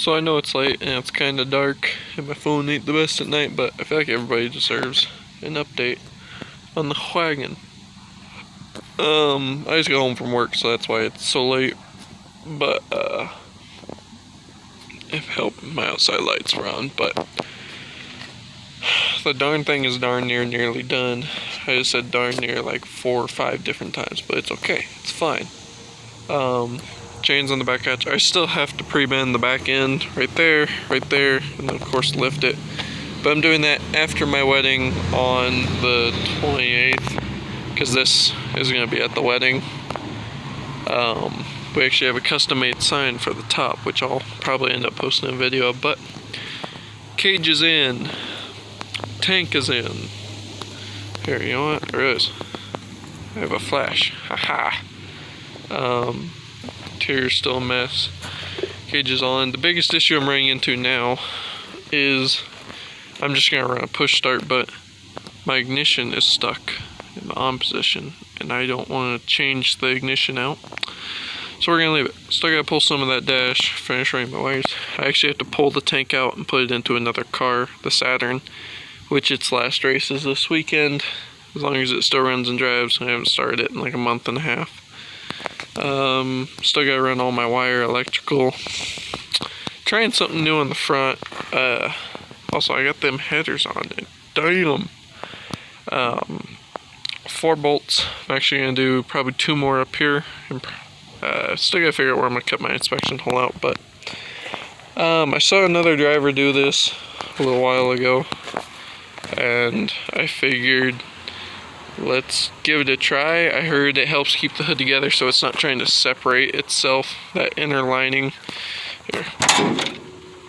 So I know it's late and it's kind of dark and my phone ain't the best at night, but I feel like everybody deserves an update on the wagon. I just got home from work, so that's why it's so late. But if help, my outside lights were on, but the darn thing is darn nearly done. I just said darn near like 4 or 5 different times, but it's okay. It's fine. Chains on the back hatch. I still have to pre-bend the back end right there, and then of course lift it. But I'm doing that after my wedding on the 28th, because this is going to be at the wedding. We actually have a custom-made sign for the top, which I'll probably end up posting a video of. But cage is in, tank is in. Here, you know what? There is. I have a flash. Haha. Interior's still a mess. Cage is on. The biggest issue I'm running into now is I'm just gonna run a push start, but my ignition is stuck in the on position, and I don't want to change the ignition out. So we're gonna leave it. Still gotta pull some of that dash, finish running my wires. I actually have to pull the tank out and put it into another car, the Saturn, which its last race is this weekend. As long as it still runs and drives. I haven't started it in like a month and a half. Still gotta run all my wire, electrical. Trying something new on the front. Also, I got them headers on it. Damn. 4 bolts. I'm actually gonna do probably 2 more up here. Still gotta figure out where I'm gonna cut my inspection hole out, but I saw another driver do this a little while ago, and I figured, let's give it a try. I heard it helps keep the hood together so it's not trying to separate itself, that inner lining. Here,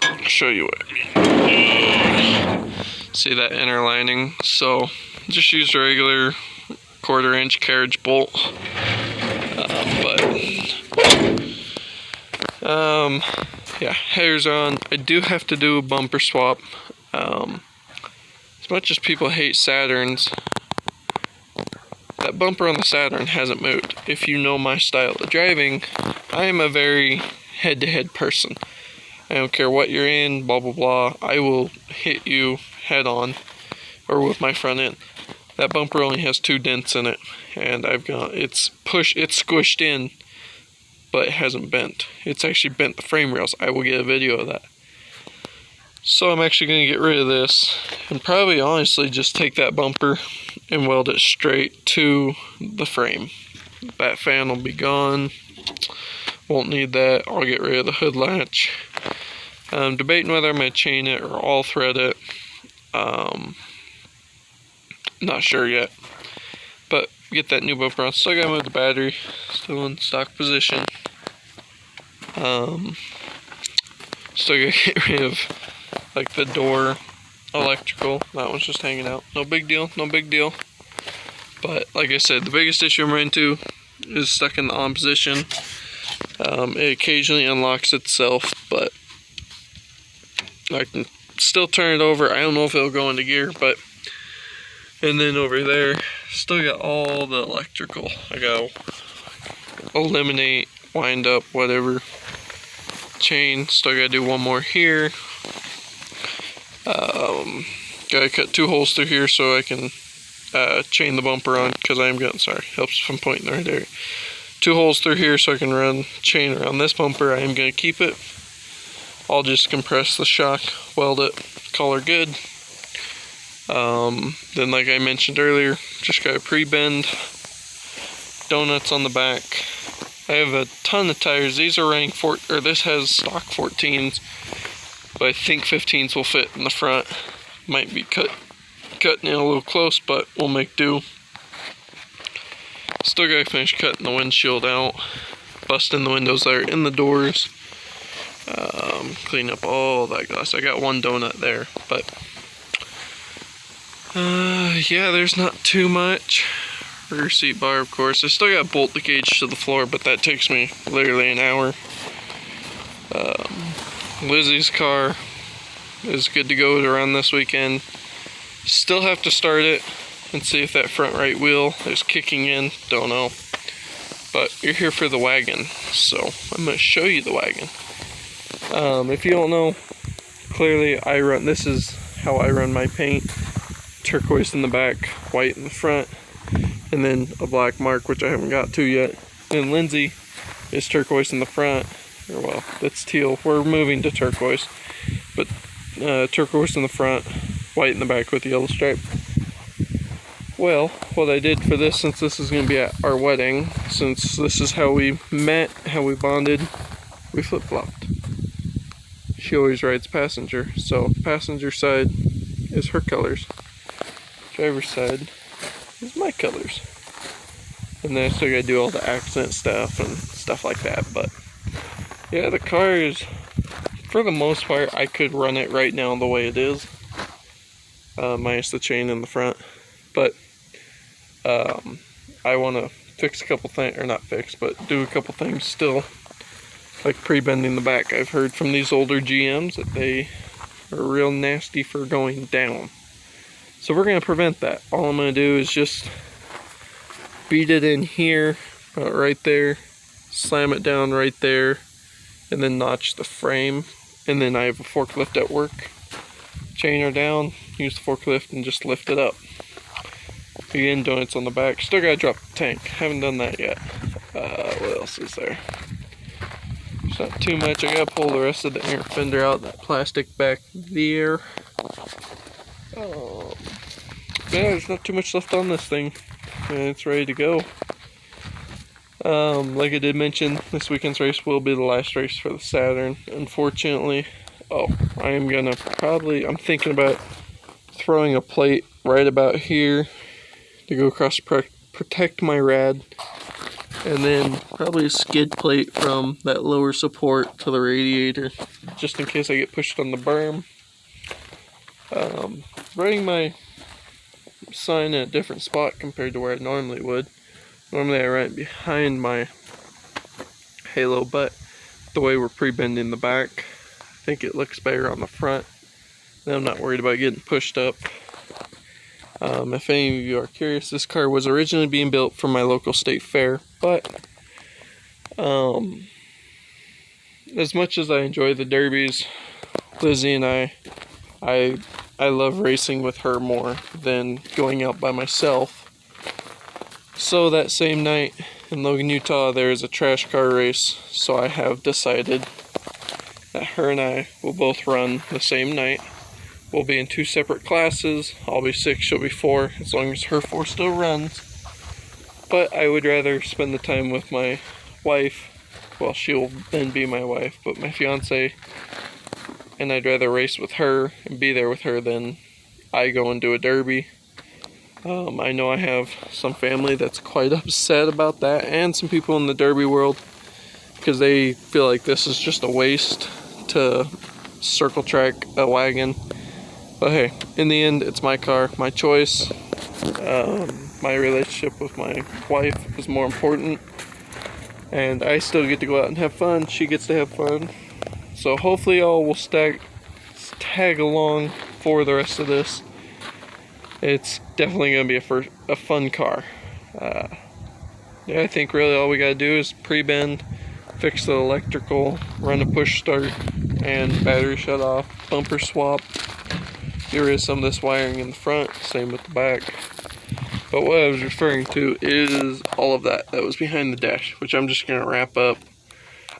I'll show you what I mean. See that inner lining? So just use a regular 1/4 inch carriage bolt. Yeah, headers on. I do have to do a bumper swap. As much as people hate Saturns, that bumper on the Saturn hasn't moved. If you know my style of driving, I am a very head-to-head person. I don't care what you're in, blah blah blah. I will hit you head on, or with my front end. That bumper only has 2 dents in it, and it's squished in, but it hasn't bent. It's actually bent the frame rails. I will get a video of that. So I'm actually going to get rid of this, and probably honestly just take that bumper and weld it straight to the frame. That fan will be gone. Won't need that. I'll get rid of the hood latch. I'm debating whether I'm going to chain it or all thread it. Not sure yet. But get that new bumper on. Still gotta move the battery. Still in stock position. Still gotta get rid of like the door electrical. That one's just hanging out. No big deal, no big deal. But like I said, the biggest issue I'm running into is stuck in the on position. It occasionally unlocks itself, but I can still turn it over. I don't know if it'll go into gear, but and then over there, still got all the electrical. I gotta eliminate, wind up, whatever. Chain, still gotta do 1 more here. Gotta cut 2 holes through here so I can chain the bumper on, because I am going, sorry, helps if I'm pointing right there. 2 holes through here so I can run chain around this bumper. I am gonna keep it. I'll just compress the shock, weld it, call her good. Then like I mentioned earlier, just gotta pre-bend. Donuts on the back. I have a ton of tires. These are running this has stock 14s, but I think 15s will fit in the front. Might be cutting it a little close, but we'll make do. Still gotta finish cutting the windshield out, busting the windows that are in the doors, clean up all that glass. I got 1 donut there, but yeah, there's not too much. Rear seat bar, of course. I still gotta bolt the cage to the floor, but that takes me literally an hour. Lizzie's car is good to go to run this weekend. Still have to start it and see if that front right wheel is kicking in. Don't know. But you're here for the wagon, so I'm gonna show you the wagon. If you don't know, clearly this is how I run my paint. Turquoise in the back, white in the front, and then a black mark, which I haven't got to yet. And Lindsay is turquoise in the front, or well, that's teal. We're moving to turquoise, but turquoise in the front, white in the back with the yellow stripe. Well, what I did for this, since this is going to be at our wedding, since this is how we met, how we bonded, we flip-flopped. She always rides passenger, so passenger side is her colors. Driver's side is my colors. And then I still gotta do all the accent stuff and stuff like that. But yeah, the car is, for the most part, I could run it right now the way it is, minus the chain in the front. But I want to fix a couple things, or not fix, but do a couple things still, like pre-bending the back. I've heard from these older GMs that they are real nasty for going down. So we're going to prevent that. All I'm going to do is just beat it in here, right there, slam it down right there, and then notch the frame. And then I have a forklift at work. Chain her down, use the forklift, and just lift it up. Again, joints on the back. Still got to drop the tank. Haven't done that yet. What else is there? There's not too much. I got to pull the rest of the air fender out, that plastic back there. Yeah, there's not too much left on this thing, and it's ready to go. Like I did mention, this weekend's race will be the last race for the Saturn, unfortunately. I'm thinking about throwing a plate right about here to go across to protect my rad, and then probably a skid plate from that lower support to the radiator, just in case I get pushed on the berm. Writing my sign in a different spot compared to where I normally would. Normally I write behind my halo, but the way we're pre-bending the back, I think it looks better on the front. And I'm not worried about getting pushed up. If any of you are curious, this car was originally being built for my local state fair, but as much as I enjoy the derbies, Lizzie and I love racing with her more than going out by myself. So that same night in Logan, Utah, there is a trash car race, so I have decided that her and I will both run the same night. We'll be in 2 separate classes. I'll be 6, she'll be 4, as long as her 4 still runs. But I would rather spend the time with my wife, well, she'll then be my wife, but my fiance, and I'd rather race with her and be there with her than I go and do a derby. I know I have some family that's quite upset about that, and some people in the derby world, because they feel like this is just a waste to circle track a wagon. But hey, in the end, it's my car, my choice. My relationship with my wife is more important, and I still get to go out and have fun. She gets to have fun. So hopefully y'all will tag along for the rest of this. It's definitely going to be a fun car. Yeah, I think really all we got to do is pre-bend, fix the electrical, run a push start, and battery shut off, bumper swap. There is some of this wiring in the front, same with the back. But what I was referring to is all of that was behind the dash, which I'm just going to wrap up.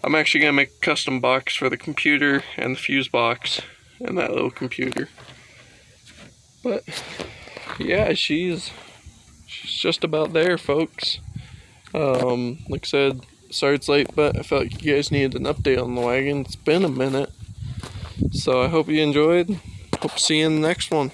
I'm actually going to make a custom box for the computer and the fuse box and that little computer. But yeah, she's just about there, folks. Like I said, sorry it's late, but I felt like you guys needed an update on the wagon. It's been a minute. So I hope you enjoyed. Hope to see you in the next one.